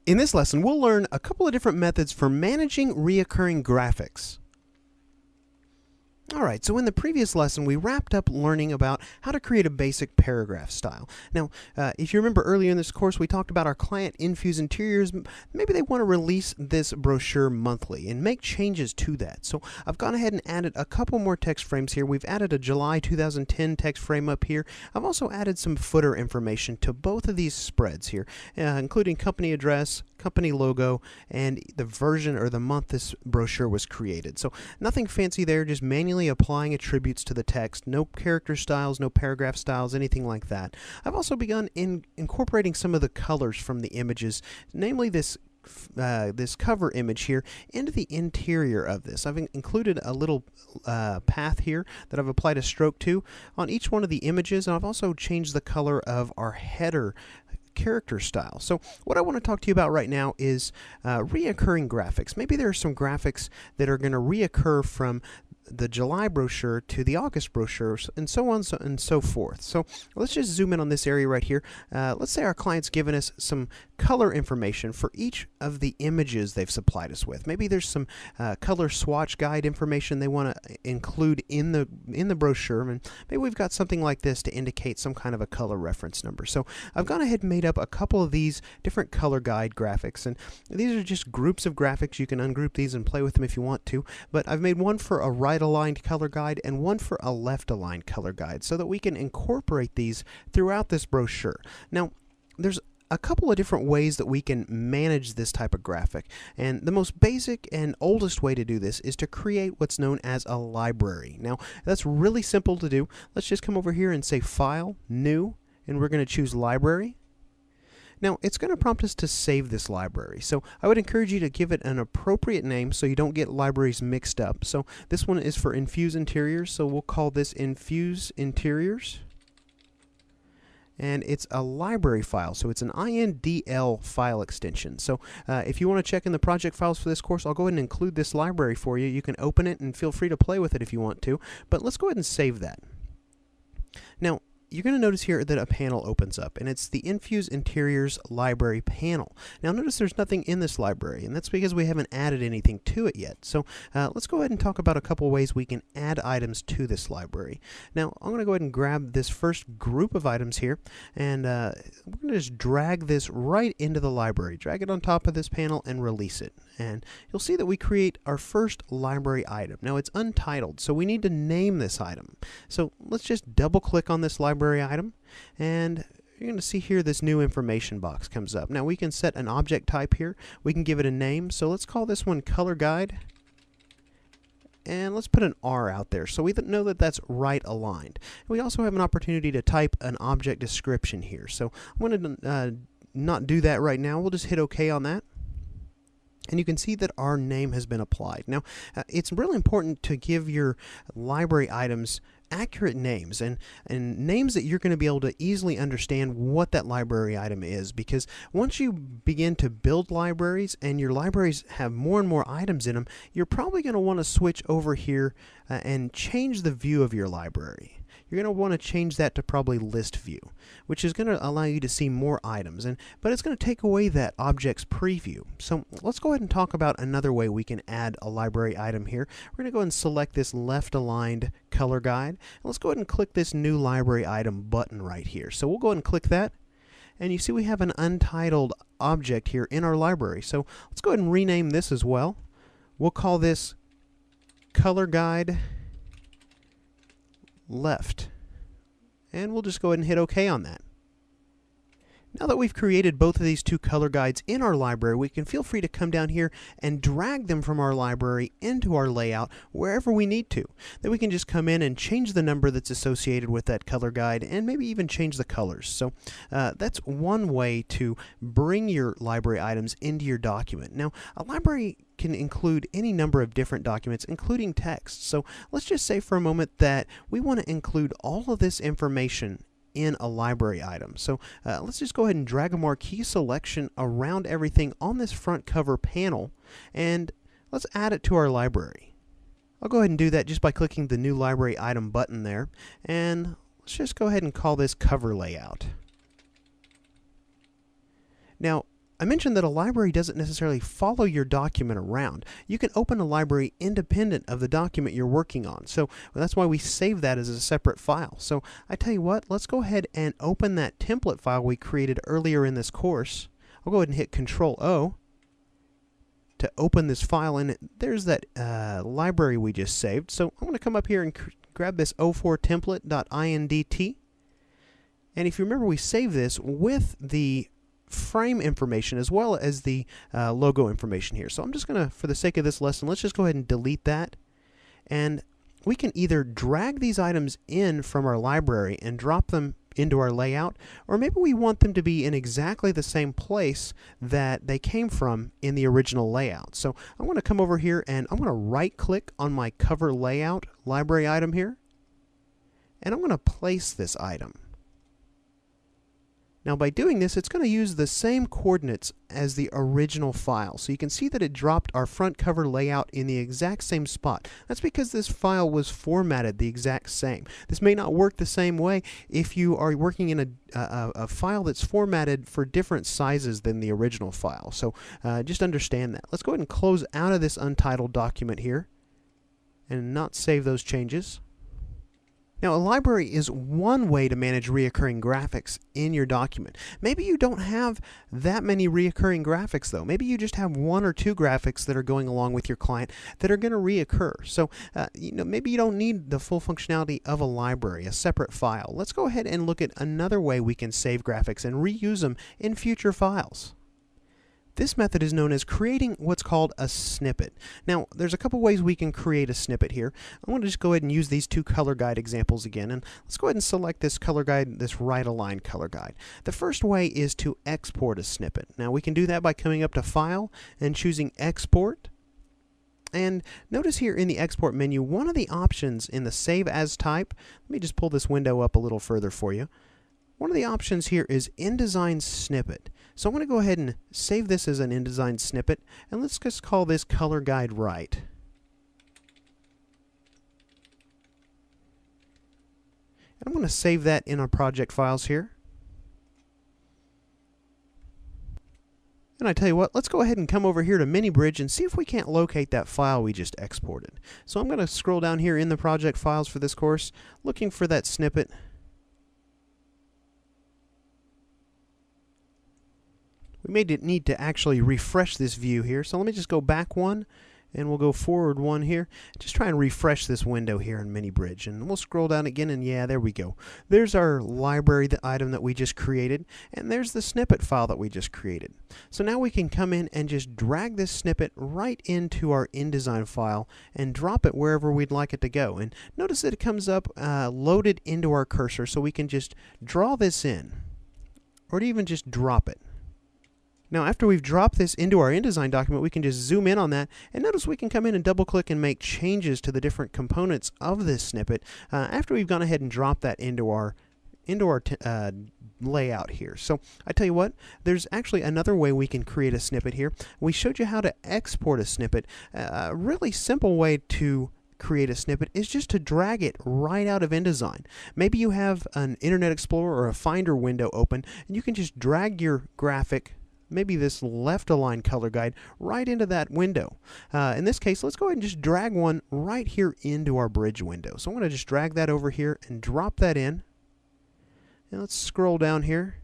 In this lesson, we'll learn a couple of different methods for managing reoccurring graphics. Alright, so in the previous lesson, we wrapped up learning about how to create a basic paragraph style. Now, if you remember earlier in this course, we talked about our client Infuse Interiors. Maybe they want to release this brochure monthly and make changes to that. So I've gone ahead and added a couple more text frames here. We've added a July 2010 text frame up here. I've also added some footer information to both of these spreads here, including company address, company logo, and the version or the month this brochure was created. So nothing fancy there, just manually applying attributes to the text. No character styles, no paragraph styles, anything like that. I've also begun incorporating some of the colors from the images, namely this cover image here, into the interior of this. I've included a little path here that I've applied a stroke to on each one of the images, and I've also changed the color of our header character style. So what I want to talk to you about right now is reoccurring graphics. Maybe there are some graphics that are going to reoccur from the July brochure to the August brochure, and so on and so forth. So let's just zoom in on this area right here. Let's say our client's given us some color information for each of the images they've supplied us with. Maybe there's some color swatch guide information they want to include in the brochure, and maybe we've got something like this to indicate some kind of a color reference number. So I've gone ahead and made up a couple of these different color guide graphics, and these are just groups of graphics. You can ungroup these and play with them if you want to, but I've made one for a right aligned color guide and one for a left aligned color guide so that we can incorporate these throughout this brochure. Now, there's a couple of different ways that we can manage this type of graphic, and the most basic and oldest way to do this is to create what's known as a library. Now, that's really simple to do. Let's just come over here and say File, New, and we're going to choose Library. Now, it's going to prompt us to save this library, so I would encourage you to give it an appropriate name so you don't get libraries mixed up. So this one is for Infuse Interiors, so we'll call this Infuse Interiors. And it's a library file, so it's an INDL file extension. So if you want to check in the project files for this course, I'll go ahead and include this library for you. You can open it and feel free to play with it if you want to, but let's go ahead and save that. Now, you're going to notice here that a panel opens up, and it's the Infuse Interiors Library panel. Now notice there's nothing in this library, and that's because we haven't added anything to it yet. So let's go ahead and talk about a couple ways we can add items to this library. Now I'm going to go ahead and grab this first group of items here, and we're going to just drag this right into the library. Drag it on top of this panel and release it. And you'll see that we create our first library item. Now it's untitled, so we need to name this item. So let's just double click on this library item, and you're going to see here this new information box comes up. Now we can set an object type here. We can give it a name. So let's call this one Color Guide, and let's put an R out there so we know that that's right aligned. We also have an opportunity to type an object description here. So I'm going to not do that right now. We'll just hit OK on that. And you can see that our name has been applied. Now, it's really important to give your library items accurate names and names that you're going to be able to easily understand what that library item is, because once you begin to build libraries and your libraries have more and more items in them, you're probably going to want to switch over here and change the view of your library. You're going to want to change that to probably list view, which is going to allow you to see more items, but it's going to take away that object's preview. So let's go ahead and talk about another way we can add a library item here. We're going to go ahead and select this left aligned color guide, and let's go ahead and click this new library item button right here. So we'll go ahead and click that, and you see we have an untitled object here in our library. So let's go ahead and rename this as well. We'll call this Color Guide Left, and we'll just go ahead and hit OK on that. Now that we've created both of these two color guides in our library, we can feel free to come down here and drag them from our library into our layout wherever we need to. Then we can just come in and change the number that's associated with that color guide, and maybe even change the colors. So that's one way to bring your library items into your document. Now, a library can include any number of different documents, including text. So let's just say for a moment that we want to include all of this information in a library item. So let's just go ahead and drag a marquee selection around everything on this front cover panel, and let's add it to our library. I'll go ahead and do that just by clicking the new library item button there, and let's just go ahead and call this cover layout. Now, I mentioned that a library doesn't necessarily follow your document around. You can open a library independent of the document you're working on. So that's why we save that as a separate file. So I tell you what, let's go ahead and open that template file we created earlier in this course. I'll go ahead and hit Control-O to open this file, and there's that library we just saved. So I'm going to come up here and grab this 04template.indt. And if you remember, we saved this with the frame information as well as the logo information here. So I'm just going to, for the sake of this lesson, let's just go ahead and delete that. And we can either drag these items in from our library and drop them into our layout, or maybe we want them to be in exactly the same place that they came from in the original layout. So I'm going to come over here and I'm going to right click on my cover layout library item here, and I'm going to place this item. Now by doing this, it's going to use the same coordinates as the original file. So you can see that it dropped our front cover layout in the exact same spot. That's because this file was formatted the exact same. This may not work the same way if you are working in a file that's formatted for different sizes than the original file. So just understand that. Let's go ahead and close out of this untitled document here and not save those changes. Now, a library is one way to manage reoccurring graphics in your document. Maybe you don't have that many reoccurring graphics, though. Maybe you just have one or two graphics that are going along with your client that are going to reoccur. So, maybe you don't need the full functionality of a library, a separate file. Let's go ahead and look at another way we can save graphics and reuse them in future files. This method is known as creating what's called a snippet. Now, there's a couple ways we can create a snippet here. I want to just go ahead and use these two color guide examples again, and let's go ahead and select this color guide, this right aligned color guide. The first way is to export a snippet. Now, we can do that by coming up to File and choosing Export. And notice here in the export menu, one of the options in the Save As type, let me just pull this window up a little further for you. One of the options here is InDesign Snippet. So I'm going to go ahead and save this as an InDesign Snippet, and let's just call this Color Guide Right. And I'm going to save that in our project files here. And I tell you what, let's go ahead and come over here to MiniBridge and see if we can't locate that file we just exported. So I'm going to scroll down here in the project files for this course, looking for that snippet. We may need to actually refresh this view here, so let me just go back one, and we'll go forward one here. Just try and refresh this window here in MiniBridge, and we'll scroll down again, and yeah, there we go. There's our library item that we just created, and there's the snippet file that we just created. So now we can come in and just drag this snippet right into our InDesign file and drop it wherever we'd like it to go. And notice that it comes up loaded into our cursor, so we can just draw this in, or even just drop it. Now, after we've dropped this into our InDesign document, we can just zoom in on that, and notice we can come in and double-click and make changes to the different components of this snippet after we've gone ahead and dropped that into our layout here. So I tell you what, there's actually another way we can create a snippet here. We showed you how to export a snippet. A really simple way to create a snippet is just to drag it right out of InDesign. Maybe you have an Internet Explorer or a Finder window open, and you can just drag your graphic, maybe this left aligned color guide, right into that window. In this case, let's go ahead and just drag one right here into our bridge window. So I'm going to just drag that over here and drop that in. And let's scroll down here.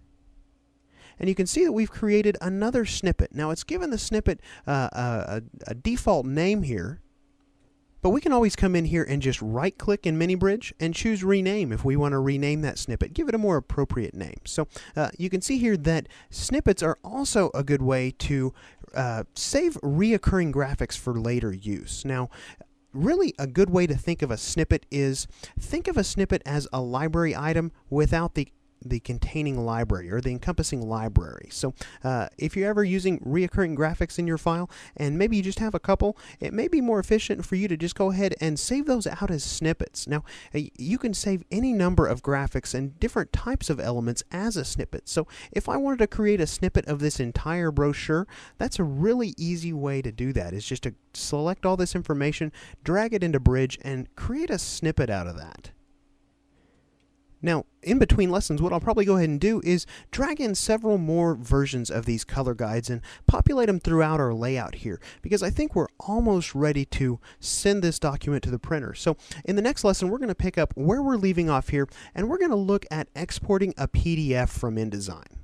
And you can see that we've created another snippet. Now it's given the snippet a default name here, but we can always come in here and just right click in MiniBridge and choose rename if we want to rename that snippet, give it a more appropriate name. So you can see here that snippets are also a good way to save reoccurring graphics for later use. Now, really a good way to think of a snippet is think of a snippet as a library item without the containing library or the encompassing library. So if you're ever using reoccurring graphics in your file and maybe you just have a couple, it may be more efficient for you to just go ahead and save those out as snippets. Now you can save any number of graphics and different types of elements as a snippet. So if I wanted to create a snippet of this entire brochure, that's a really easy way to do that, is just to select all this information, drag it into Bridge, and create a snippet out of that. Now, in between lessons, what I'll probably go ahead and do is drag in several more versions of these color guides and populate them throughout our layout here, because I think we're almost ready to send this document to the printer. So in the next lesson, we're going to pick up where we're leaving off here, and we're going to look at exporting a PDF from InDesign.